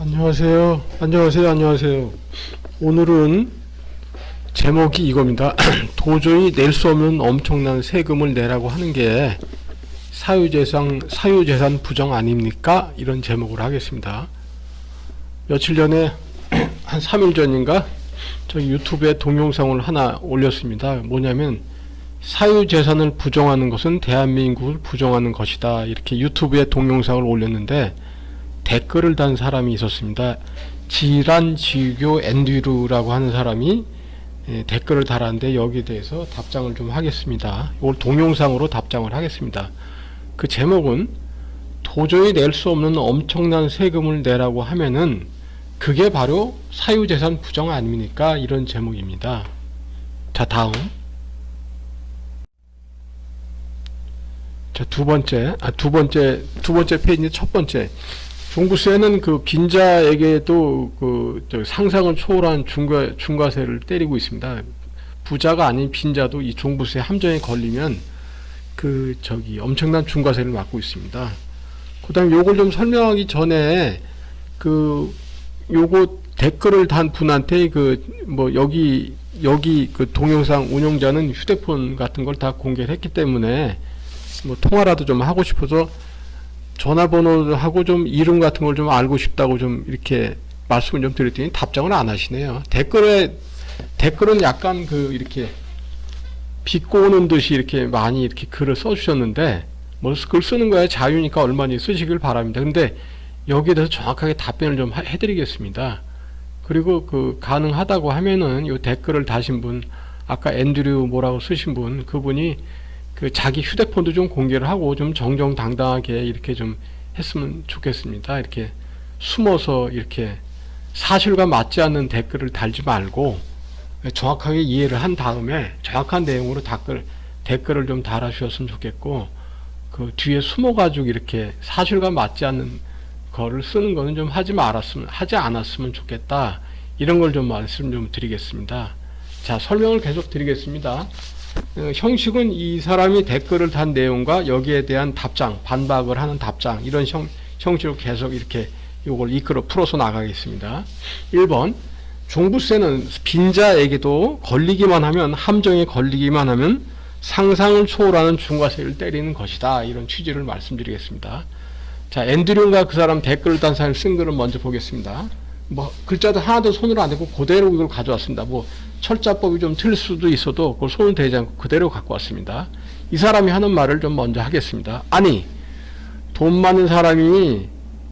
안녕하세요. 안녕하세요. 안녕하세요. 오늘은 제목이 이겁니다. 도저히 낼 수 없는 엄청난 세금을 내라고 하는 게 사유재산 부정 아닙니까? 이런 제목으로 하겠습니다. 며칠 전에 한 3일 전인가 저희 유튜브에 동영상을 하나 올렸습니다. 뭐냐면 사유재산을 부정하는 것은 대한민국을 부정하는 것이다. 이렇게 유튜브에 동영상을 올렸는데 댓글을 단 사람이 있었습니다. 지란지교 앤드류라고 하는 사람이 댓글을 달았는데 여기에 대해서 답장을 좀 하겠습니다. 이걸 동영상으로 답장을 하겠습니다. 그 제목은 도저히 낼 수 없는 엄청난 세금을 내라고 하면은 그게 바로 사유재산 부정 아닙니까? 이런 제목입니다. 자, 다음. 자, 두 번째 페이지 첫 번째. 종부세는 그 빈자에게도 상상을 초월한 중과세를 때리고 있습니다. 부자가 아닌 빈자도 이 종부세 함정에 걸리면 엄청난 중과세를 맞고 있습니다. 그 다음에 요걸 좀 설명하기 전에 요거 댓글을 단 분한테 여기 동영상 운영자는 휴대폰 같은 걸 다 공개를 했기 때문에 통화라도 좀 하고 싶어서 전화번호하고 좀 이름 같은 걸 좀 알고 싶다고 좀 이렇게 말씀을 좀 드렸더니 답장을 안 하시네요. 댓글은 약간 이렇게 비꼬 오는 듯이 이렇게 많이 이렇게 글을 써주셨는데, 글 쓰는 거야 자유니까 얼마든지 쓰시길 바랍니다. 근데 여기에 대해서 정확하게 답변을 좀 해드리겠습니다. 그리고 가능하다고 하면은 요 댓글을 다신 분, 아까 앤드류 뭐라고 쓰신 분, 그분이 자기 휴대폰도 좀 공개를 하고 좀 정정당당하게 이렇게 좀 했으면 좋겠습니다. 이렇게 숨어서 이렇게 사실과 맞지 않는 댓글을 달지 말고 정확하게 이해를 한 다음에 정확한 내용으로 댓글을 좀 달아주셨으면 좋겠고, 뒤에 숨어가지고 이렇게 사실과 맞지 않는 거를 쓰는 거는 좀 하지 않았으면 좋겠다. 이런 걸 좀 말씀 좀 드리겠습니다. 자, 설명을 계속 드리겠습니다. 형식은 이 사람이 댓글을 단 내용과 여기에 대한 답장, 반박을 하는 답장, 이런 형식으로 계속 이렇게 요걸 풀어서 나가겠습니다. 1번, 종부세는 빈자에게도 함정에 걸리기만 하면 상상을 초월하는 중과세를 때리는 것이다. 이런 취지를 말씀드리겠습니다. 자, 앤드류가 그 사람 댓글을 단 사람이 쓴 글을 먼저 보겠습니다. 글자도 하나도 손으로 안 대고 그대로 이걸 가져왔습니다. 철자법이 좀 틀릴 수도 있어도 그걸 손을 대지 않고 그대로 갖고 왔습니다. 이 사람이 하는 말을 좀 먼저 하겠습니다. 아니, 돈 많은 사람이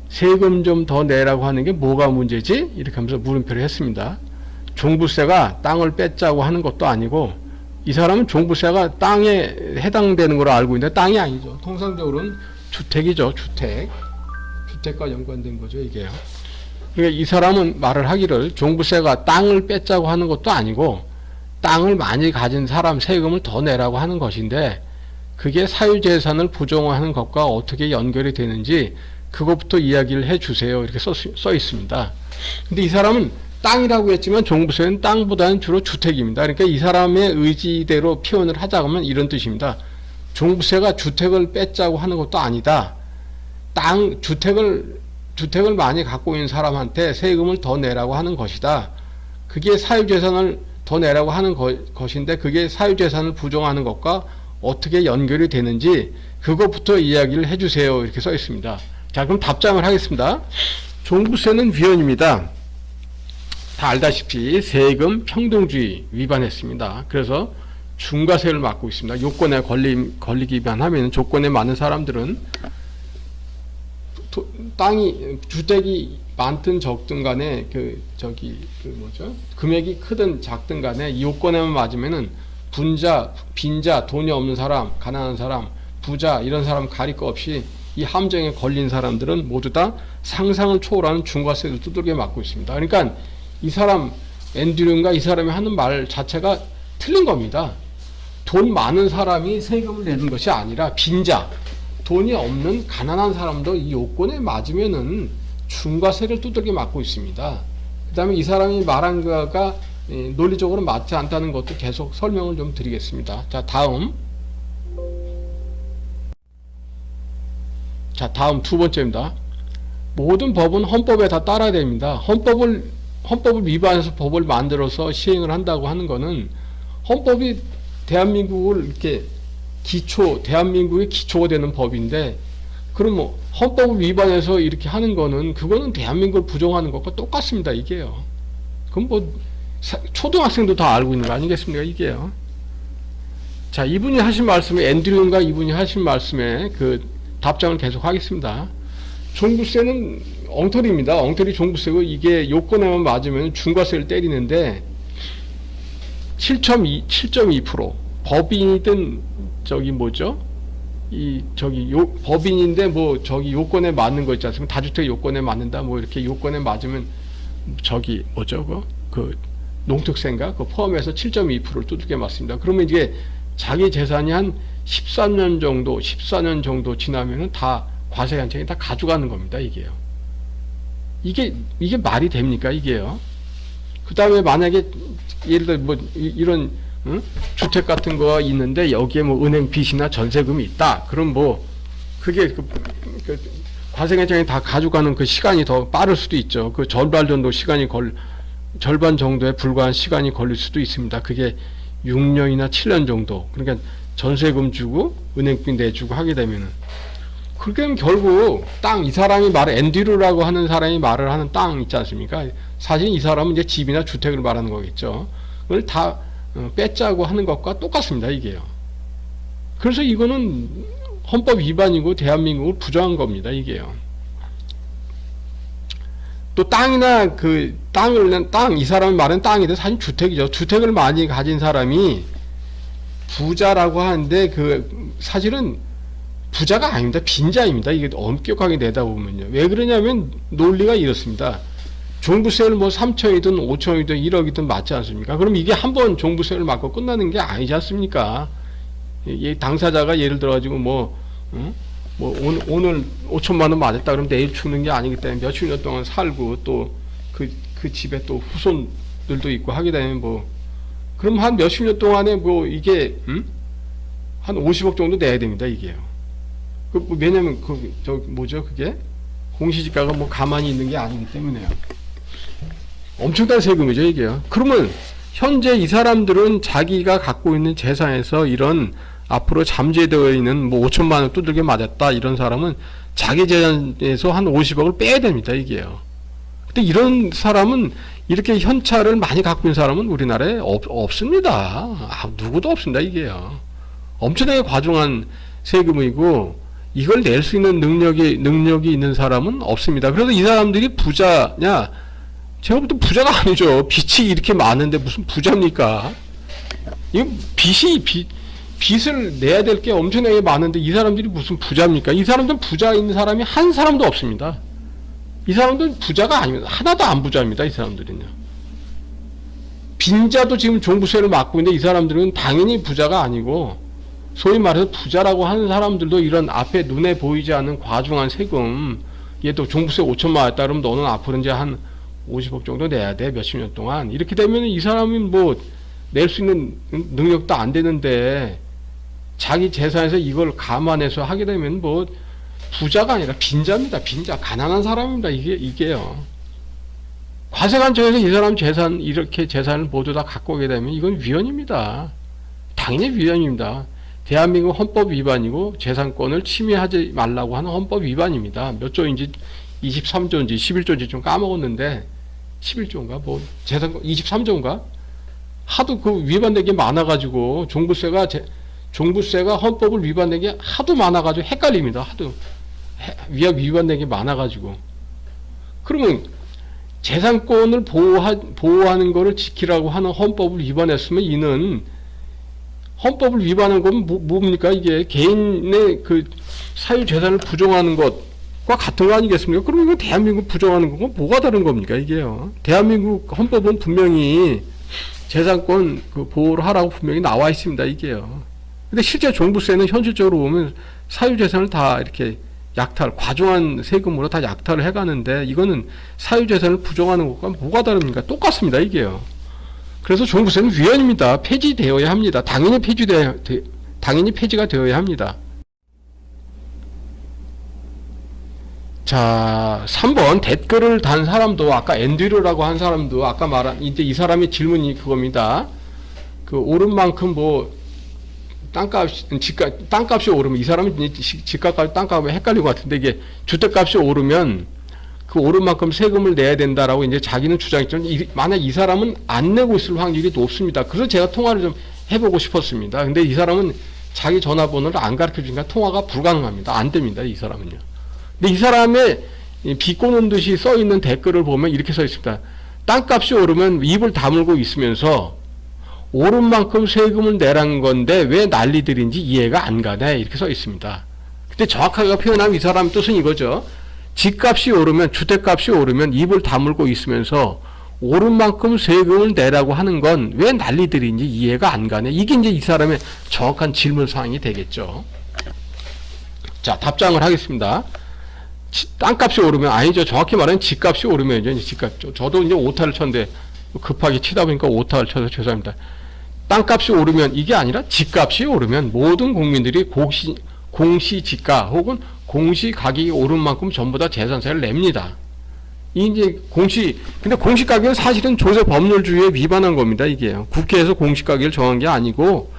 세금 좀 더 내라고 하는 게 뭐가 문제지? 이렇게 하면서 물음표를 했습니다. 종부세가 땅을 뺏자고 하는 것도 아니고, 이 사람은 종부세가 땅에 해당되는 걸 알고 있는데 땅이 아니죠. 통상적으로는 주택이죠. 주택과 연관된 거죠, 이게요. 그러니까 이 사람은 말을 하기를 종부세가 땅을 뺏자고 하는 것도 아니고 땅을 많이 가진 사람 세금을 더 내라고 하는 것인데, 그게 사유재산을 부정하는 것과 어떻게 연결이 되는지 그것부터 이야기를 해주세요. 이렇게 써 있습니다. 근데 이 사람은 땅이라고 했지만 종부세는 땅보다는 주로 주택입니다. 그러니까 이 사람의 의지대로 표현을 하자면 이런 뜻입니다. 종부세가 주택을 뺏자고 하는 것도 아니다. 주택을 많이 갖고 있는 사람한테 세금을 더 내라고 하는 것이다. 그게 사유재산을 더 내라고 하는 것인데, 그게 사유재산을 부정하는 것과 어떻게 연결이 되는지 그것부터 이야기를 해주세요. 이렇게 써 있습니다. 자, 그럼 답장을 하겠습니다. 종부세는 위헌입니다. 다 알다시피 세금 평등주의 위반했습니다. 그래서 중과세를 맞고 있습니다. 요건에 걸리기만 하면, 조건에 맞는 사람들은 주택이 많든 적든 간에 금액이 크든 작든 간에 이 요건에만 맞으면은 빈자, 돈이 없는 사람, 가난한 사람, 부자, 이런 사람 가릴 거 없이 이 함정에 걸린 사람들은 모두 다 상상을 초월하는 중과세를 두들겨 맞고 있습니다. 그러니까 이 사람 앤드류인가 이 사람이 하는 말 자체가 틀린 겁니다. 돈 많은 사람이 세금을 내는 것이 아니라 빈자, 돈이 없는 가난한 사람도 이 요건에 맞으면은 중과세를 두들겨 맞고 있습니다. 그 다음에 이 사람이 말한 거가 논리적으로 맞지 않다는 것도 계속 설명을 좀 드리겠습니다. 자, 다음 두 번째입니다. 모든 법은 헌법에 다 따라야 됩니다. 헌법을 위반해서 법을 만들어서 시행을 한다고 하는 거는 헌법이 대한민국을 이렇게 대한민국의 기초가 되는 법인데, 그럼 뭐 헌법을 위반해서 이렇게 하는 거는 그거는 대한민국을 부정하는 것과 똑같습니다. 이게요. 그럼 뭐 초등학생도 다 알고 있는 거 아니겠습니까? 이게요. 자, 이분이 하신 말씀에 앤드류인가 이분이 하신 말씀에 그 답장을 계속 하겠습니다. 종부세는 엉터리입니다. 엉터리 종부세고 이게 요건에만 맞으면 중과세를 때리는데 7.2% 법인이든 저기 뭐죠? 법인인데 뭐 저기 요건에 맞는 거 있지 않습니까? 다주택 요건에 맞는다 뭐 이렇게 요건에 맞으면 저기 뭐죠? 그 농특세인가? 그 포함해서 7.2%를 두들겨 맞습니다. 그러면 이게 자기 재산이 한 14년 정도 지나면은 다 과세관청이 다 가져가는 겁니다. 이게요. 이게 말이 됩니까? 이게요. 그 다음에 만약에 예를 들어 뭐 이런 주택 같은 거 있는데 여기에 뭐 은행 빚이나 전세금이 있다. 그럼 뭐 그게 그 과세관청이 다 가져가는 그 시간이 더 빠를 수도 있죠. 그 절반 정도에 불과한 시간이 걸릴 수도 있습니다. 그게 6년이나 7년 정도. 그러니까 전세금 주고 은행비 내주고 하게 되면은, 그렇게 되면 결국 이 사람이 앤드류라고 하는 사람이 말을 하는 땅 있지 않습니까? 사실 이 사람은 이제 집이나 주택을 말하는 거겠죠. 그걸 다 뺏자고 하는 것과 똑같습니다. 이게요. 그래서 이거는 헌법 위반이고 대한민국을 부정한 겁니다. 이게요. 또 땅이나 이 사람이 말하는 땅인데 사실 주택이죠. 주택을 많이 가진 사람이 부자라고 하는데 사실은 부자가 아닙니다. 빈자입니다. 이게 엄격하게 내다보면요. 왜 그러냐면 논리가 이렇습니다. 종부세를 뭐 3천이든 5천이든 1억이든 맞지 않습니까? 그럼 이게 한번 종부세를 맞고 끝나는 게 아니지 않습니까? 이 당사자가 예를 들어가지고 오늘 5천만 원 맞았다 그러면 내일 죽는 게 아니기 때문에 몇십 년 동안 살고 또 그 집에 또 후손들도 있고 하게 되면 그럼 한 몇십 년 동안에 이게 한 50억 정도 내야 됩니다. 이게요. 왜냐면 그게 공시지가가 가만히 있는 게 아니기 때문에요. 엄청난 세금이죠, 이게요. 그러면 현재 이 사람들은 자기가 갖고 있는 재산에서 이런 앞으로 잠재되어 있는 5천만 원 두들겨 맞았다 이런 사람은 자기 재산에서 한 50억을 빼야 됩니다. 이게요. 근데 이런 사람은, 이렇게 현찰을 많이 갖고 있는 사람은 우리나라에 없습니다. 누구도 없습니다. 이게요. 엄청나게 과중한 세금이고 이걸 낼 수 있는 능력이 있는 사람은 없습니다. 그래서 이 사람들이 부자냐? 제가 볼 때 부자가 아니죠. 빚이 이렇게 많은데 무슨 부자입니까? 이거 빚을 내야 될 게 엄청나게 많은데 이 사람들이 무슨 부자입니까? 이 사람들은 부자 있는 사람이 한 사람도 없습니다. 이 사람들은 부자가 아닙니다. 하나도 안 부자입니다. 이 사람들은요. 빈자도 지금 종부세를 맞고 있는데 이 사람들은 당연히 부자가 아니고, 소위 말해서 부자라고 하는 사람들도 이런 앞에 눈에 보이지 않는 과중한 세금, 얘 또 종부세 5천만 원 했다 그러면 너는 앞으로 이제 한 50억 정도 내야 돼. 몇십 년 동안. 이렇게 되면 이 사람이 낼 수 있는 능력도 안 되는데 자기 재산에서 이걸 감안해서 하게 되면 부자가 아니라 빈자입니다. 빈자. 가난한 사람입니다. 이게요. 과세관청에서 이 사람 이렇게 재산을 모두 다 갖고 오게 되면 이건 위헌입니다. 당연히 위헌입니다. 대한민국 헌법 위반이고 재산권을 침해하지 말라고 하는 헌법 위반입니다. 몇 조인지 23조인지 11조인지 좀 까먹었는데 11조인가 재산권 23조인가 하도 위반된 게 많아가지고 종부세가 헌법을 위반된 게 하도 많아가지고 헷갈립니다. 하도 위반된 게 많아가지고. 그러면 재산권을 보호하는 거를 지키라고 하는 헌법을 위반했으면 이는 헌법을 위반한 건 뭡니까? 이게 개인의 사유재산을 부정하는 것과 같은 거 아니겠습니까? 그럼 이거 대한민국 부정하는 거고 뭐가 다른 겁니까? 이게요. 대한민국 헌법은 분명히 재산권 보호를 하라고 분명히 나와 있습니다. 이게요. 근데 실제 종부세는 현실적으로 보면 사유재산을 다 이렇게 과중한 세금으로 다 약탈을 해가는데 이거는 사유재산을 부정하는 것과 뭐가 다릅니까? 똑같습니다. 이게요. 그래서 종부세는 위헌입니다. 폐지되어야 합니다. 당연히 폐지가 되어야 합니다. 자, 3번 댓글을 단 사람도 아까 앤드류라고 한 사람도 아까 말한 이제 이 사람의 질문이 그겁니다. 그 오른 만큼 뭐 땅값이 오르면 이 사람은 집값과 땅값이 헷갈린 것 같은데 이게 주택값이 오르면 그 오른 만큼 세금을 내야 된다라고 이제 자기는 주장했지만 만약 이 사람은 안 내고 있을 확률이 높습니다. 그래서 제가 통화를 좀 해보고 싶었습니다. 근데 이 사람은 자기 전화번호를 안 가르쳐 주니까 통화가 불가능합니다. 안 됩니다. 이 사람은요. 근데 이 사람의 비꼬는 듯이 써 있는 댓글을 보면 이렇게 써 있습니다. 땅값이 오르면 입을 다물고 있으면서 오른 만큼 세금을 내라는 건데 왜 난리들인지 이해가 안 가네. 이렇게 써 있습니다. 근데 정확하게 표현하면 이 사람 뜻은 이거죠. 집값이 오르면, 주택값이 오르면 입을 다물고 있으면서 오른 만큼 세금을 내라고 하는 건 왜 난리들인지 이해가 안 가네. 이게 이제 이 사람의 정확한 질문 사항이 되겠죠. 자, 답장을 하겠습니다. 땅값이 오르면, 아니죠. 정확히 말하면 집값이 오르면요. 집값. 저도 이제 오타를 쳤는데 급하게 치다 보니까 오타를 쳐서 죄송합니다. 땅값이 오르면 이게 아니라 집값이 오르면 모든 국민들이 공시지가 혹은 공시가격이 오른 만큼 전부 다 재산세를 냅니다. 이 이제 근데 공시가격은 사실은 조세 법률주의에 위반한 겁니다. 이게요. 국회에서 공시가격을 정한 게 아니고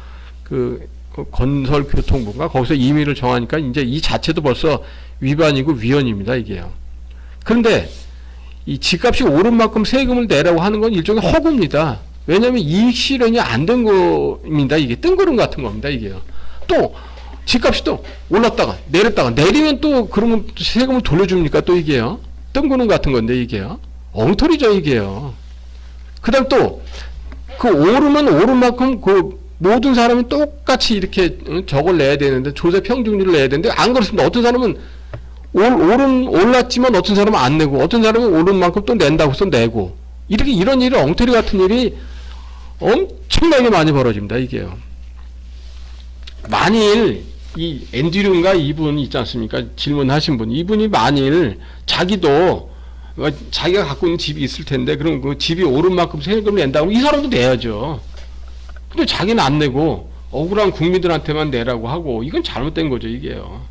그 건설교통부가 거기서 임의를 정하니까 이제 이 자체도 벌써 위반이고 위헌입니다. 이게요. 그런데 이 집값이 오른 만큼 세금을 내라고 하는 건 일종의 허구입니다. 왜냐하면 이익 실현이 안 된 겁니다. 이게 뜬구름 같은 겁니다. 이게요. 또 집값이 또 올랐다가 내렸다가 내리면 또 그러면 세금을 돌려줍니까? 또 이게요. 뜬구름 같은 건데 이게요. 엉터리죠 이게요. 그다음 또 그 오르면 오른 만큼 그 모든 사람이 똑같이 이렇게 저걸 내야 되는데 조세 평균율을 내야 되는데 안 그렇습니다. 어떤 사람은 올랐지만 어떤 사람은 안 내고 어떤 사람은 오른 만큼 또 낸다고 해서 내고 이렇게 이런 일이 엉터리 같은 일이 엄청나게 많이 벌어집니다. 이게요. 만일 이 앤드류인가 이분 있지 않습니까? 질문하신 분. 이분이 만일 자기도 자기가 갖고 있는 집이 있을 텐데 그럼 그 집이 오른 만큼 세금을 낸다고 이 사람도 내야죠. 근데 자기는 안 내고 억울한 국민들한테만 내라고 하고 이건 잘못된 거죠. 이게요.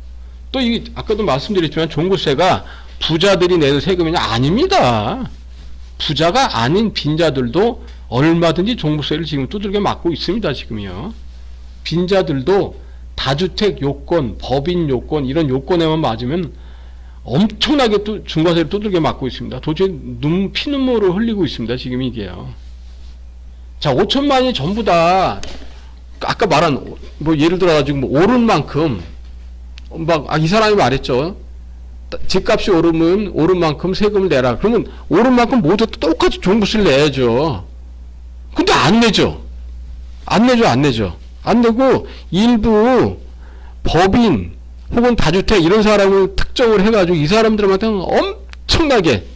또 이 아까도 말씀드렸지만 종부세가 부자들이 내는 세금이냐? 아닙니다. 부자가 아닌 빈자들도 얼마든지 종부세를 지금 두들겨 맞고 있습니다. 지금이요. 빈자들도 다주택 요건, 법인 요건 이런 요건에만 맞으면 엄청나게 또 중과세를 두들겨 맞고 있습니다. 도저히 피눈물을 흘리고 있습니다. 지금 이게요. 자, 5천만이 전부 다 아까 말한 뭐 예를 들어 가지고 뭐 오른 만큼 이 사람이 말했죠. 집값이 오르면 오른 만큼 세금을 내라. 그러면 오른 만큼 모두 똑같이 종부세를 내야죠. 근데 안 내죠. 안 내고 일부 법인 혹은 다주택 이런 사람을 특정을 해가지고 이 사람들한테는 엄청나게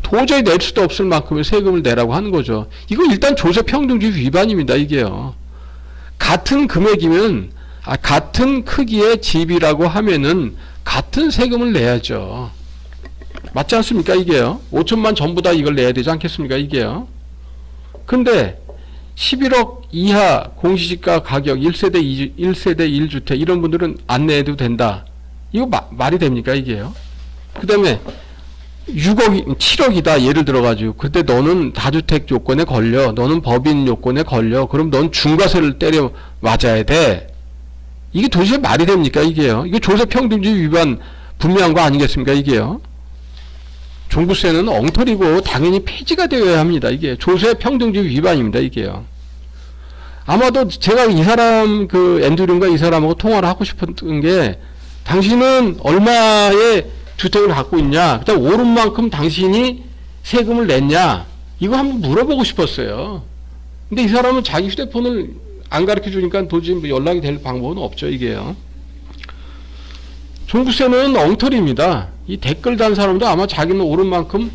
도저히 낼 수도 없을 만큼의 세금을 내라고 하는 거죠. 이거 일단 조세평등주의 위반입니다. 이게요. 같은 금액이면 같은 크기의 집이라고 하면은 같은 세금을 내야죠. 맞지 않습니까? 이게요. 5천만 전부 다 이걸 내야 되지 않겠습니까? 이게요. 근데 11억 이하 공시지가 가격 1세대 1주택 이런 분들은 안 내도 된다. 이거 말이 됩니까? 이게요. 그 다음에 7억이다. 예를 들어가지고. 그때 너는 다주택 요건에 걸려. 너는 법인 요건에 걸려. 그럼 넌 중과세를 때려 맞아야 돼. 이게 도대체 말이 됩니까? 이게요. 이거 조세평등주의 위반 분명한 거 아니겠습니까? 이게요. 종부세는 엉터리고 당연히 폐지가 되어야 합니다. 이게 조세평등주의 위반입니다. 이게요. 아마도 제가 이 사람 앤드류인가 이 사람하고 통화를 하고 싶었던 게 당신은 얼마의 주택을 갖고 있냐? 그다음 오른 만큼 당신이 세금을 냈냐? 이거 한번 물어보고 싶었어요. 근데 이 사람은 자기 휴대폰을 안 가르쳐 주니까 도저히 뭐 연락이 될 방법은 없죠. 이게요. 종부세는 엉터리입니다. 이 댓글 단 사람도 아마 자기는 오른 만큼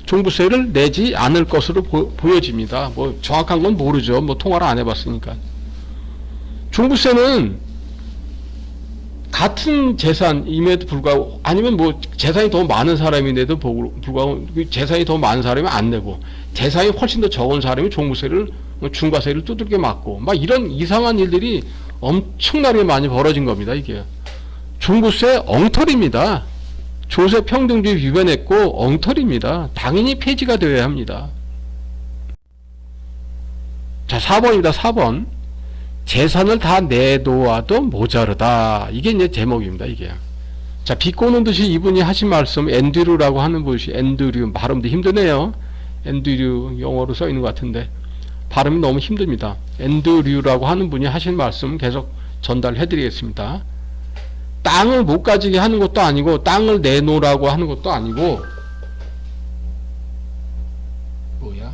종부세를 내지 않을 것으로 보여집니다. 뭐 정확한 건 모르죠. 뭐 통화를 안 해봤으니까. 종부세는 같은 재산임에도 불구하고 아니면 뭐 재산이 더 많은 사람인데도 불구하고 재산이 더 많은 사람이 안 내고 재산이 훨씬 더 적은 사람이 종부세를 중과세를 두들겨 맞고 막 이런 이상한 일들이 엄청나게 많이 벌어진 겁니다. 이게 종부세 엉터리입니다. 조세평등주의 위반했고 엉터리입니다. 당연히 폐지가 되어야 합니다. 자, 4번입니다. 4번. 재산을 다 내놓아도 모자르다. 이게 이제 제목입니다. 이게. 자, 비꼬는 듯이 이분이 하신 말씀, 앤드류라고 하는 분이, 앤드류, 발음도 힘드네요. 앤드류, 영어로 써 있는 것 같은데, 발음이 너무 힘듭니다. 앤드류라고 하는 분이 하신 말씀 계속 전달해 드리겠습니다. 땅을 못 가지게 하는 것도 아니고, 땅을 내놓으라고 하는 것도 아니고, 뭐야?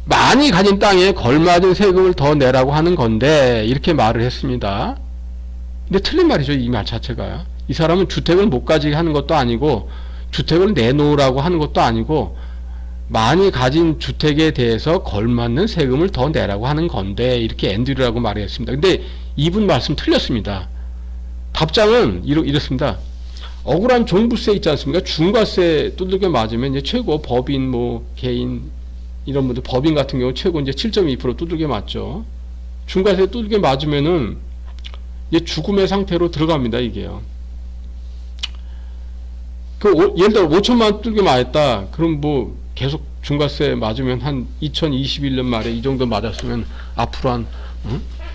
많이 가진 땅에 걸맞은 세금을 더 내라고 하는 건데, 이렇게 말을 했습니다. 근데 틀린 말이죠, 이 말 자체가. 이 사람은 주택을 못 가지게 하는 것도 아니고, 주택을 내놓으라고 하는 것도 아니고, 많이 가진 주택에 대해서 걸맞는 세금을 더 내라고 하는 건데, 이렇게 앤드류라고 말했습니다. 근데 이분 말씀 틀렸습니다. 답장은 이렇습니다. 억울한 종부세 있지 않습니까? 중과세 두들겨 맞으면 이제 최고 법인, 개인, 이런 분들, 법인 같은 경우 최고 이제 7.2% 두들겨 맞죠. 중과세 두들겨 맞으면은 이제 죽음의 상태로 들어갑니다, 이게요. 예를 들어 5천만 원 두들겨 맞았다. 그럼 계속 중과세 맞으면 한 2021년 말에 이 정도 맞았으면 앞으로 한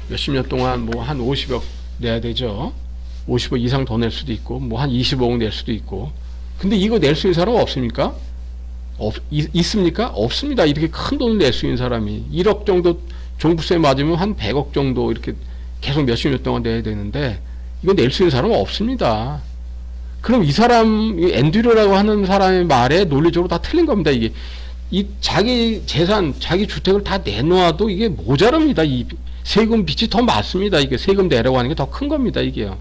몇십 년 동안 한 50억 내야 되죠. 50억 이상 더 낼 수도 있고, 한 25억 낼 수도 있고. 근데 이거 낼 수 있는 사람 없습니까? 있습니까? 없습니다. 이렇게 큰 돈을 낼 수 있는 사람이. 1억 정도 종부세 맞으면 한 100억 정도 이렇게 계속 몇십 년 동안 내야 되는데, 이거 낼 수 있는 사람은 없습니다. 그럼 이 사람, 앤드류라고 하는 사람의 말에 논리적으로 다 틀린 겁니다. 이게. 자기 재산, 자기 주택을 다 내놓아도 이게 모자랍니다. 이 세금 빚이 더 많습니다. 이게 세금 내라고 하는 게 더 큰 겁니다. 이게요.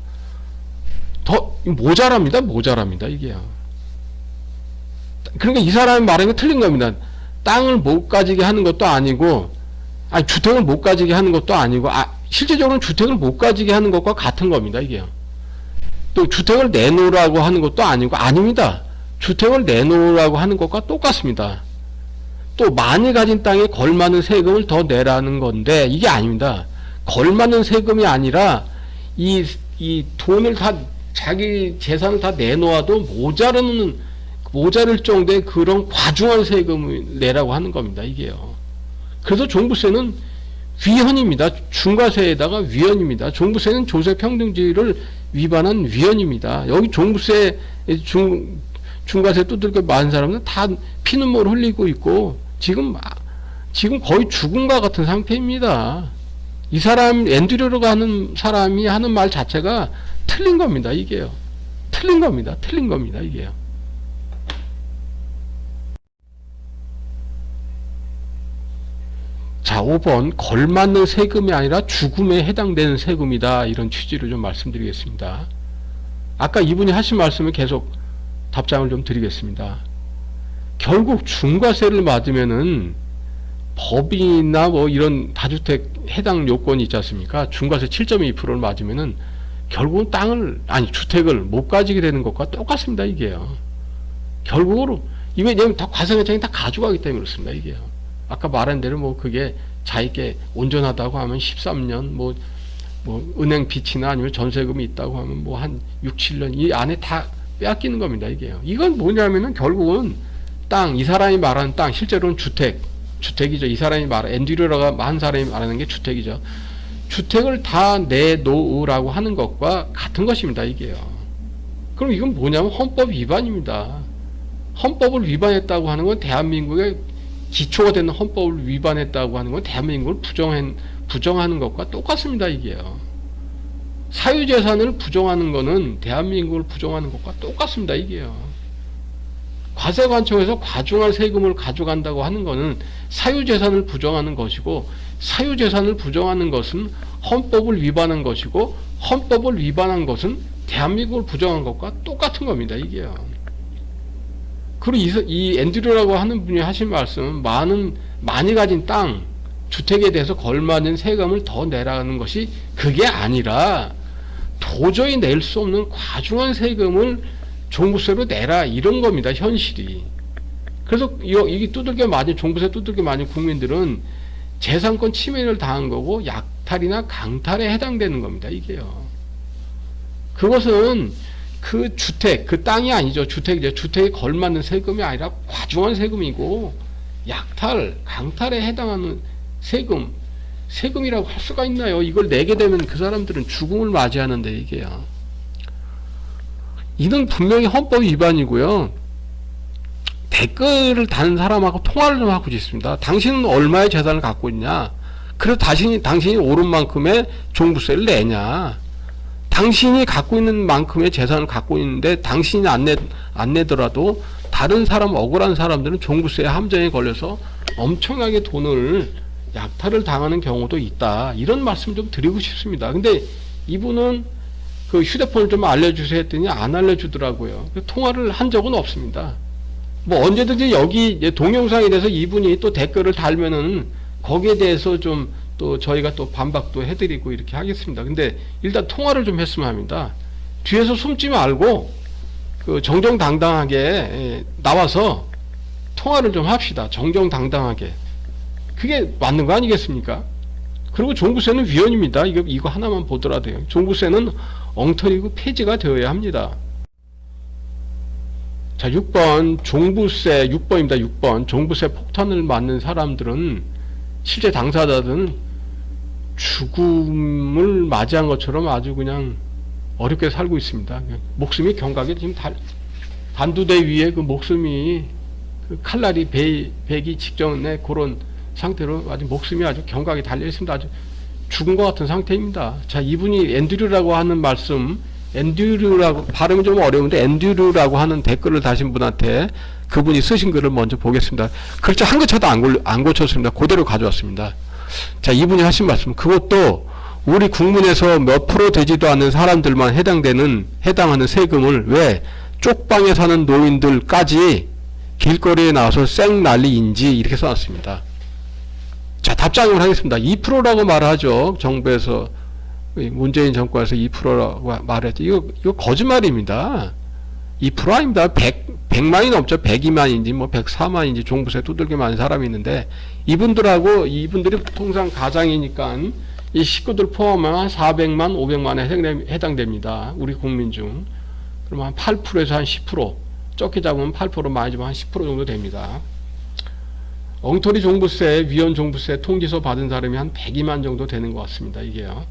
더 모자랍니다. 이게요. 그러니까 이 사람이 말하는 게 틀린 겁니다. 땅을 못 가지게 하는 것도 아니고, 주택을 못 가지게 하는 것도 아니고, 실제적으로는 주택을 못 가지게 하는 것과 같은 겁니다. 이게요. 또 주택을 내놓으라고 하는 것도 아니고, 아닙니다. 주택을 내놓으라고 하는 것과 똑같습니다. 또 많이 가진 땅에 걸맞는 세금을 더 내라는 건데, 이게 아닙니다. 걸맞는 세금이 아니라 이 돈을 다, 자기 재산을 다 내놓아도 모자랄 정도의 그런 과중한 세금을 내라고 하는 겁니다. 이게요. 그래서 종부세는 위헌입니다. 중과세에다가 위헌입니다. 종부세는 조세평등주의를 위반한 위헌입니다. 여기 종부세, 중과세 두들겨 맞은 사람은 다 피눈물 흘리고 있고, 지금 거의 죽음과 같은 상태입니다. 이 사람, 앤드류라고 하는 사람이 하는 말 자체가 틀린 겁니다. 이게요. 틀린 겁니다. 이게요. 자, 5번. 걸맞는 세금이 아니라 죽음에 해당되는 세금이다. 이런 취지로 좀 말씀드리겠습니다. 아까 이분이 하신 말씀을 계속 답장을 좀 드리겠습니다. 결국 중과세를 맞으면은 법인이나 이런 다주택 해당 요건이 있지 않습니까? 중과세 7.2%를 맞으면은 결국은 주택을 못 가지게 되는 것과 똑같습니다. 이게요. 결국으로, 왜냐면 다 과세관청이 다 가져가기 때문에 그렇습니다. 이게요. 아까 말한 대로 그게 자기께 온전하다고 하면 13년, 은행 빚이나 아니면 전세금이 있다고 하면 한 6, 7년 이 안에 다 빼앗기는 겁니다. 이게요. 이건 뭐냐면은 결국은 이 사람이 말하는 땅, 실제로는 주택이죠. 이 사람이 앤드류라고 한 사람이 말하는 게 주택이죠. 주택을 다 내놓으라고 하는 것과 같은 것입니다. 이게요. 그럼 이건 뭐냐면 헌법 위반입니다. 헌법을 위반했다고 하는 건 대한민국의 기초가 되는 헌법을 위반했다고 하는 건 대한민국을 부정하는 것과 똑같습니다. 이게요. 사유재산을 부정하는 것은 대한민국을 부정하는 것과 똑같습니다. 이게요. 과세관청에서 과중한 세금을 가져간다고 하는 것은 사유재산을 부정하는 것이고, 사유재산을 부정하는 것은 헌법을 위반한 것이고, 헌법을 위반한 것은 대한민국을 부정한 것과 똑같은 겁니다. 이게요. 그리고 이 앤드류라고 하는 분이 하신 말씀은 많이 가진 땅, 주택에 대해서 걸맞은 세금을 더 내라는 것이 그게 아니라 도저히 낼 수 없는 과중한 세금을 종부세로 내라, 이런 겁니다. 현실이. 그래서 이게 종부세 두들겨 맞은 국민들은 재산권 침해를 당한 거고 약탈이나 강탈에 해당되는 겁니다. 이게요. 그것은 그 주택, 그 땅이 아니죠. 주택이죠. 주택에 걸맞는 세금이 아니라 과중한 세금이고, 약탈, 강탈에 해당하는 세금이라고 할 수가 있나요? 이걸 내게 되면 그 사람들은 죽음을 맞이하는데, 이게요. 이는 분명히 헌법 위반이고요. 댓글을 다는 사람하고 통화를 좀 하고 있습니다. 당신은 얼마의 재산을 갖고 있냐? 그래서 당신이 오른 만큼의 종부세를 내냐? 당신이 갖고 있는 만큼의 재산을 갖고 있는데 당신이 안 내더라도 다른 사람, 억울한 사람들은 종부세 함정에 걸려서 엄청나게 돈을 약탈을 당하는 경우도 있다. 이런 말씀 좀 드리고 싶습니다. 근데 이분은 그 휴대폰을 좀 알려주세요 했더니 안 알려주더라고요. 통화를 한 적은 없습니다. 뭐 언제든지 여기 동영상에 대해서 이분이 또 댓글을 달면은 거기에 대해서 좀 또 저희가 또 반박도 해드리고 이렇게 하겠습니다. 근데 일단 통화를 좀 했으면 합니다. 뒤에서 숨지 말고 그 정정당당하게 나와서 통화를 좀 합시다. 정정당당하게. 그게 맞는 거 아니겠습니까? 그리고 종부세는 위헌입니다. 이거 하나만 보더라도요. 종부세는 엉터리고 폐지가 되어야 합니다. 자, 6번 종부세 6번입니다. 6번 종부세 폭탄을 맞는 사람들은 실제 당사자들은 죽음을 맞이한 것처럼 아주 그냥 어렵게 살고 있습니다. 목숨이 경각에 지금 단두대 위에 그 목숨이 그 칼날이 베기 직전에 그런 상태로 아주 목숨이 아주 경각에 달려 있습니다. 아주 죽은 것 같은 상태입니다. 자, 이분이 앤드류라고 하는 말씀, 앤드류라고 발음이 좀 어려운데 앤드류라고 하는 댓글을 다신 분한테 그분이 쓰신 글을 먼저 보겠습니다. 글자 한 글자도 안 고쳤습니다. 그대로 가져왔습니다. 자, 이분이 하신 말씀, 그것도 우리 국민에서 몇 프로 되지도 않는 사람들만 해당하는 세금을 왜 쪽방에 사는 노인들까지 길거리에 나와서 쌩난리인지 이렇게 써놨습니다. 자, 답장을 하겠습니다. 2%라고 말하죠. 정부에서 문재인 정권에서 2%라고 말했죠. 이거 거짓말입니다. 2% 아닙니다. 100만이 넘죠. 102만인지 뭐 104만인지 종부세 두들겨 맞은 사람이 있는데 이분들이 통상 가장이니까 이 식구들 포함하면 400만, 500만에 해당됩니다. 우리 국민 중. 그러면 한 8%에서 한 10%, 적게 잡으면 8%, 많이 잡으면 한 10% 정도 됩니다. 엉터리 종부세, 위헌 종부세 통지서 받은 사람이 한 102만 정도 되는 것 같습니다. 이게요.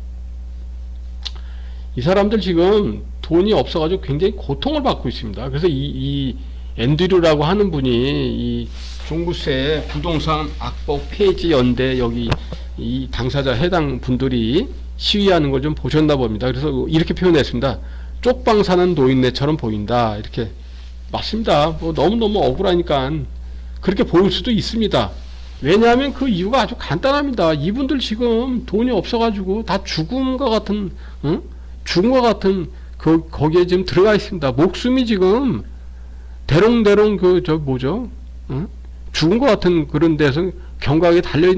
이 사람들 지금 돈이 없어가지고 굉장히 고통을 받고 있습니다. 그래서 이 앤드류라고 하는 분이 이 종부세 부동산 악법 폐지 연대 여기 이 당사자 해당 분들이 시위하는 걸 좀 보셨나 봅니다. 그래서 이렇게 표현했습니다. 쪽방 사는 노인네처럼 보인다. 이렇게 맞습니다. 뭐 너무너무 억울하니까 그렇게 보일 수도 있습니다. 왜냐하면 그 이유가 아주 간단합니다. 이분들 지금 돈이 없어가지고 다 죽음과 같은 죽음과 같은 거기에 지금 들어가 있습니다. 목숨이 지금 대롱대롱 죽은 것 같은 그런 데서 경각에 달려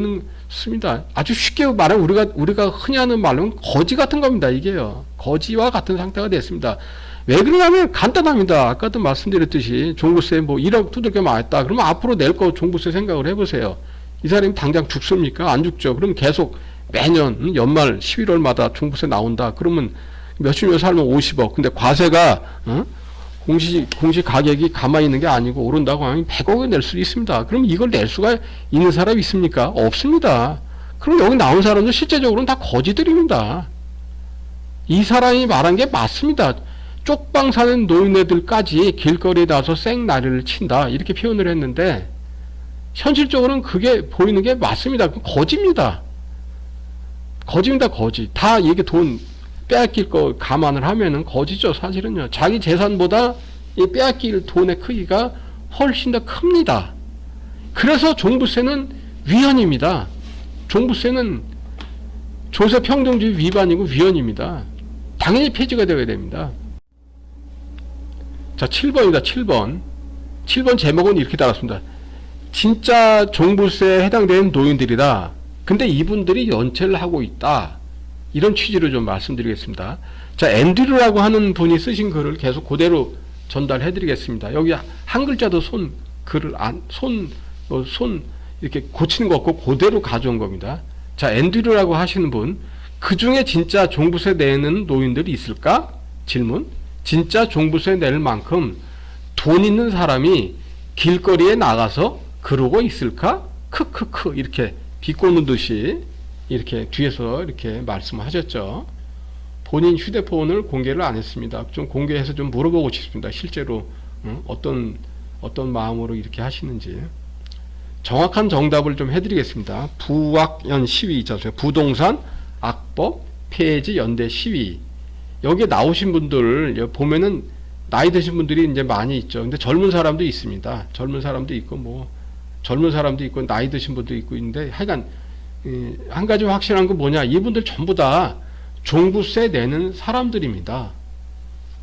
있습니다. 아주 쉽게 말하면 우리가 흔히 하는 말로는 거지 같은 겁니다. 이게요. 거지와 같은 상태가 됐습니다. 왜 그러냐면 간단합니다. 아까도 말씀드렸듯이 종부세 뭐 1억 두들겨 맞았다. 그러면 앞으로 낼 거 종부세 생각을 해보세요. 이 사람이 당장 죽습니까? 안 죽죠. 그럼 계속 매년 연말 11월마다 종부세 나온다. 그러면 몇십 년 살면 50억. 근데 과세가 공시 가격이 가만히 있는 게 아니고 오른다고 하면 100억을 낼 수 있습니다. 그럼 이걸 낼 수가 있는 사람이 있습니까? 없습니다. 그럼 여기 나온 사람들 실제적으로는 다 거지들입니다. 이 사람이 말한 게 맞습니다. 쪽방 사는 노인네들까지 길거리에 나와서 쌩난리를 친다. 이렇게 표현을 했는데 현실적으로는 그게 보이는 게 맞습니다. 거지입니다. 거지입니다. 거지. 다 이게 돈 빼앗길 거 감안을 하면은 거지죠. 사실은요. 자기 재산보다 이 빼앗길 돈의 크기가 훨씬 더 큽니다. 그래서 종부세는 위헌입니다. 종부세는 조세평등주의 위반이고 위헌입니다. 당연히 폐지가 되어야 됩니다. 자, 7번입니다. 7번 제목은 이렇게 달았습니다. 진짜 종부세에 해당되는 노인들이다. 근데 이분들이 연체를 하고 있다. 이런 취지로 좀 말씀드리겠습니다. 자, 앤드류라고 하는 분이 쓰신 글을 계속 그대로 전달해 드리겠습니다. 여기 한 글자도 이렇게 고치는 거 없고 그대로 가져온 겁니다. 자, 앤드류라고 하시는 분, 그 중에 진짜 종부세 내는 노인들이 있을까? 질문. 진짜 종부세 낼 만큼 돈 있는 사람이 길거리에 나가서 그러고 있을까? 크크크 이렇게 비꼬는 듯이 이렇게 뒤에서 이렇게 말씀하셨죠. 본인 휴대폰을 공개를 안 했습니다. 좀 공개해서 좀 물어보고 싶습니다. 실제로 어떤 마음으로 이렇게 하시는지. 정확한 정답을 좀 해드리겠습니다. 부악연 시위 있잖아요. 부동산 악법 폐지 연대 시위. 여기에 나오신 분들 보면은 나이 드신 분들이 이제 많이 있죠. 근데 젊은 사람도 있습니다. 젊은 사람도 있고 나이 드신 분도 있고 있는데 하여간 한 가지 확실한 건 뭐냐? 이분들 전부 다 종부세 내는 사람들입니다.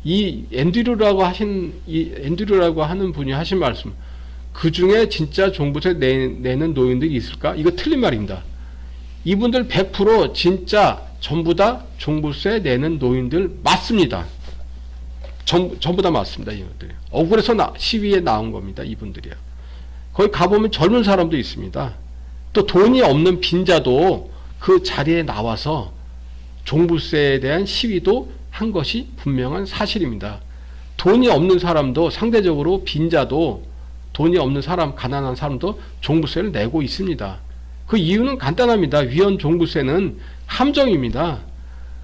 이 앤드류라고 하는 분이 하신 말씀, 그 중에 진짜 종부세 내는 노인들이 있을까? 이거 틀린 말입니다. 이분들 100% 진짜 전부 다 종부세 내는 노인들 맞습니다. 전부 다 맞습니다. 이분들이 억울해서 시위에 나온 겁니다. 이분들이요. 거기 가보면 젊은 사람도 있습니다. 또 돈이 없는 빈자도 그 자리에 나와서 종부세에 대한 시위도 한 것이 분명한 사실입니다. 돈이 없는 사람도 상대적으로 빈자도 돈이 없는 사람, 가난한 사람도 종부세를 내고 있습니다. 그 이유는 간단합니다. 위헌 종부세는 함정입니다.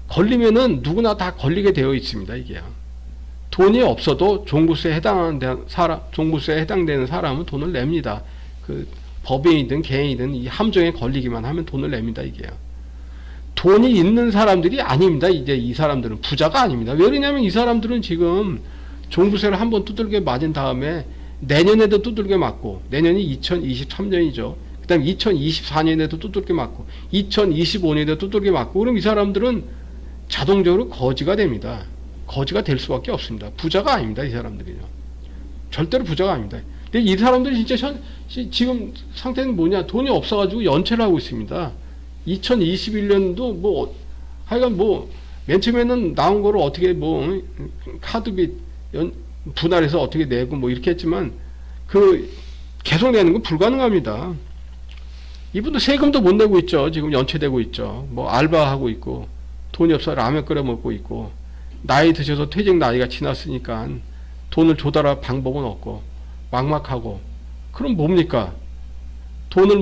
걸리면은 누구나 다 걸리게 되어 있습니다. 이게요. 돈이 없어도 종부세에 해당되는 사람은 돈을 냅니다. 그 법인이든 개인이든 이 함정에 걸리기만 하면 돈을 냅니다. 이게요. 돈이 있는 사람들이 아닙니다. 이제 이 사람들은 부자가 아닙니다. 왜냐하면 이 사람들은 지금 종부세를 한번 두들겨 맞은 다음에 내년에도 두들겨 맞고, 내년이 2023년이죠. 그 다음에 2024년에도 두들겨 맞고 2025년에도 두들겨 맞고, 그럼 이 사람들은 자동적으로 거지가 됩니다. 거지가 될 수밖에 없습니다. 부자가 아닙니다. 이 사람들이요. 절대로 부자가 아닙니다. 근데 이 사람들이 진짜 지금 상태는 뭐냐? 돈이 없어가지고 연체를 하고 있습니다. 2021년도 하여간 맨 처음에는 나온 거를 어떻게 카드빚 분할해서 어떻게 내고 이렇게 했지만 계속 내는 건 불가능합니다. 이분도 세금도 못 내고 있죠. 지금 연체되고 있죠. 알바하고 있고, 돈이 없어 라면 끓여 먹고 있고, 나이 드셔서 퇴직 나이가 지났으니까 돈을 조달할 방법은 없고 막막하고. 그럼 뭡니까? 돈을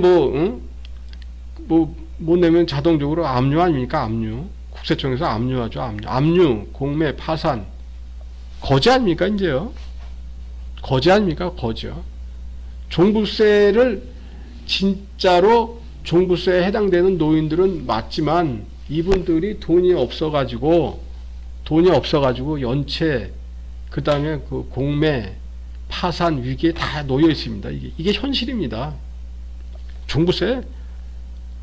못 내면 자동적으로 압류 아닙니까? 압류. 국세청에서 압류하죠. 압류, 공매, 파산. 거지 아닙니까? 이제요. 거지 아닙니까? 거지요. 종부세를 진짜로 종부세에 해당되는 노인들은 맞지만, 이분들이 돈이 없어가지고 연체, 그 다음에 그 공매, 파산 위기에 다 놓여 있습니다. 이게 현실입니다. 종부세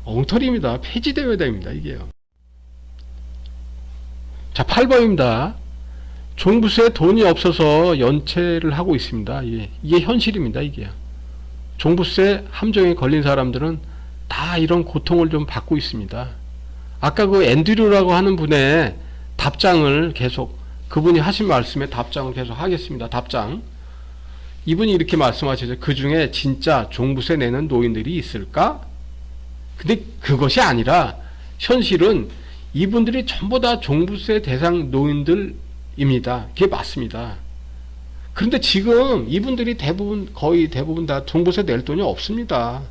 엉터리입니다. 폐지되어야 됩니다. 이게요. 자, 8번입니다. 종부세에 돈이 없어서 연체를 하고 있습니다. 이게 현실입니다. 이게요. 종부세 함정에 걸린 사람들은 다 이런 고통을 좀 받고 있습니다. 아까 그 앤드류라고 하는 분의 답장을 계속, 그분이 하신 말씀에 답장을 계속 하겠습니다. 답장. 이분이 이렇게 말씀하시죠. 그 중에 진짜 종부세 내는 노인들이 있을까? 근데 그것이 아니라 현실은 이분들이 전부 다 종부세 대상 노인들입니다. 그게 맞습니다. 그런데 지금 이분들이 거의 대부분 다 종부세 낼 돈이 없습니다.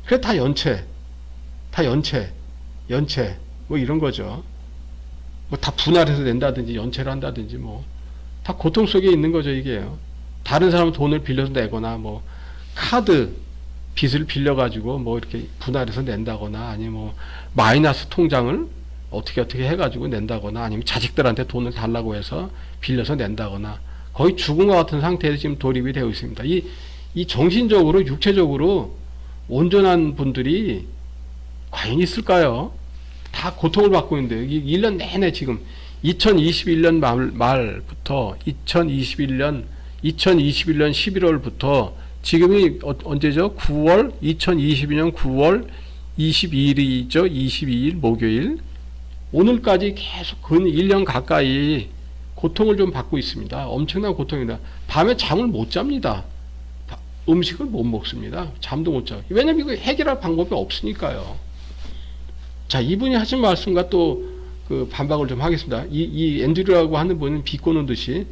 그래 다 연체 이런 거죠. 다 분할해서 낸다든지 연체를 한다든지 다 고통 속에 있는 거죠. 이게요. 다른 사람 돈을 빌려서 내거나 카드 빚을 빌려가지고 이렇게 분할해서 낸다거나, 아니면 마이너스 통장을 어떻게 해가지고 낸다거나, 아니면 자식들한테 돈을 달라고 해서 빌려서 낸다거나, 거의 죽은 것 같은 상태에서 지금 돌입이 되어 있습니다. 이 정신적으로, 육체적으로 온전한 분들이 과연 있을까요? 다 고통을 받고 있는데, 1년 내내 지금 2021년 말부터 2021년 11월부터 지금이 언제죠? 2022년 9월 22일이죠. 22일 목요일. 오늘까지 계속 근 1년 가까이 고통을 좀 받고 있습니다. 엄청난 고통입니다. 밤에 잠을 못 잡니다. 음식을 못 먹습니다. 잠도 못 자고. 왜냐면 이거 해결할 방법이 없으니까요. 자, 이분이 하신 말씀과 또 그 반박을 좀 하겠습니다. 이 앤드류라고 하는 분은 비꼬는 듯이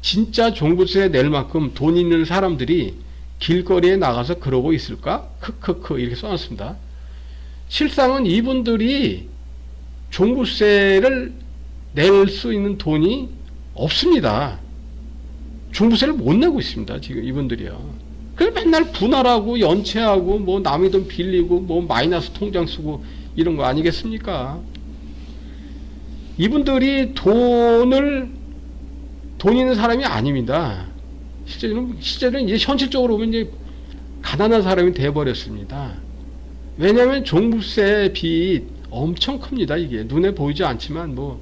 진짜 종부세 낼 만큼 돈 있는 사람들이 길거리에 나가서 그러고 있을까? 크크크 이렇게 써놨습니다. 실상은 이분들이 종부세를 낼 수 있는 돈이 없습니다. 종부세를 못 내고 있습니다. 지금 이분들이요. 그래서 맨날 분할하고 연체하고 뭐 남의 돈 빌리고 뭐 마이너스 통장 쓰고 이런 거 아니겠습니까? 이분들이 돈 있는 사람이 아닙니다. 실제로는 이제 현실적으로 보면 이제 가난한 사람이 돼버렸습니다. 왜냐하면 종부세 빚 엄청 큽니다. 이게 눈에 보이지 않지만 뭐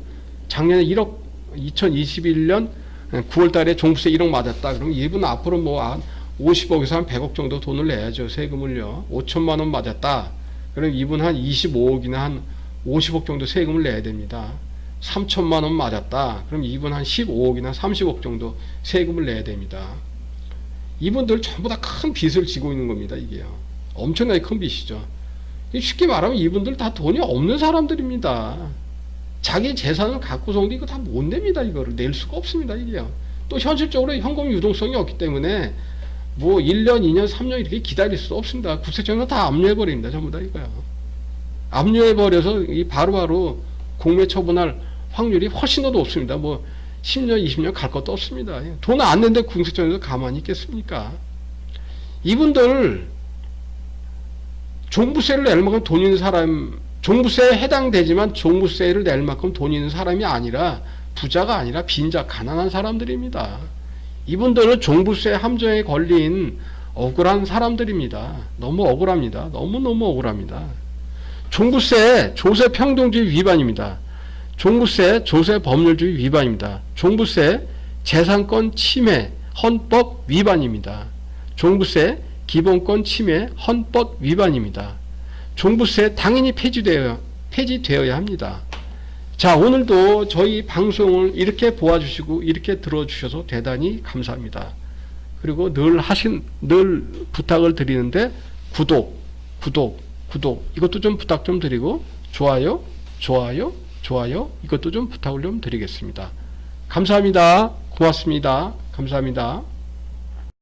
작년에 2021년 9월 달에 종부세 1억 맞았다. 그럼 이분 앞으로 뭐 한 50억에서 한 100억 정도 돈을 내야죠. 세금을요. 5천만 원 맞았다. 그럼 이분 한 25억이나 한 50억 정도 세금을 내야 됩니다. 3천만 원 맞았다. 그럼 이분 한 15억이나 30억 정도 세금을 내야 됩니다. 이분들 전부 다 큰 빚을 지고 있는 겁니다. 이게요. 엄청나게 큰 빚이죠. 쉽게 말하면 이분들 다 돈이 없는 사람들입니다. 자기 재산을 갖고서도 이거 다 못 냅니다. 이거를 낼 수가 없습니다. 이게요. 또 현실적으로 현금 유동성이 없기 때문에 뭐 1년, 2년, 3년 이렇게 기다릴 수 없습니다. 국세청에서 다 압류해버립니다. 전부 다 이거요. 압류해버려서 이 바로바로 공매 처분할 확률이 훨씬 더 높습니다. 뭐 10년, 20년 갈 것도 없습니다. 돈 안 낸데 국세청에서 가만히 있겠습니까? 이분들 종부세를 낼 만큼 돈 있는 사람, 종부세에 해당되지만 종부세를 낼 만큼 돈 있는 사람이 아니라 부자가 아니라 빈자, 가난한 사람들입니다. 이분들은 종부세 함정에 걸린 억울한 사람들입니다. 너무 억울합니다. 너무너무 억울합니다. 종부세 조세평등주의 위반입니다. 종부세 조세법률주의 위반입니다. 종부세 재산권 침해 헌법 위반입니다. 종부세 기본권 침해 헌법 위반입니다. 종부세 당연히 폐지되어야 합니다. 자, 오늘도 저희 방송을 이렇게 보아주시고 이렇게 들어주셔서 대단히 감사합니다. 그리고 늘 부탁을 드리는데 구독 이것도 좀 부탁 좀 드리고 좋아요 이것도 좀 부탁을 좀 드리겠습니다. 감사합니다. 고맙습니다. 감사합니다.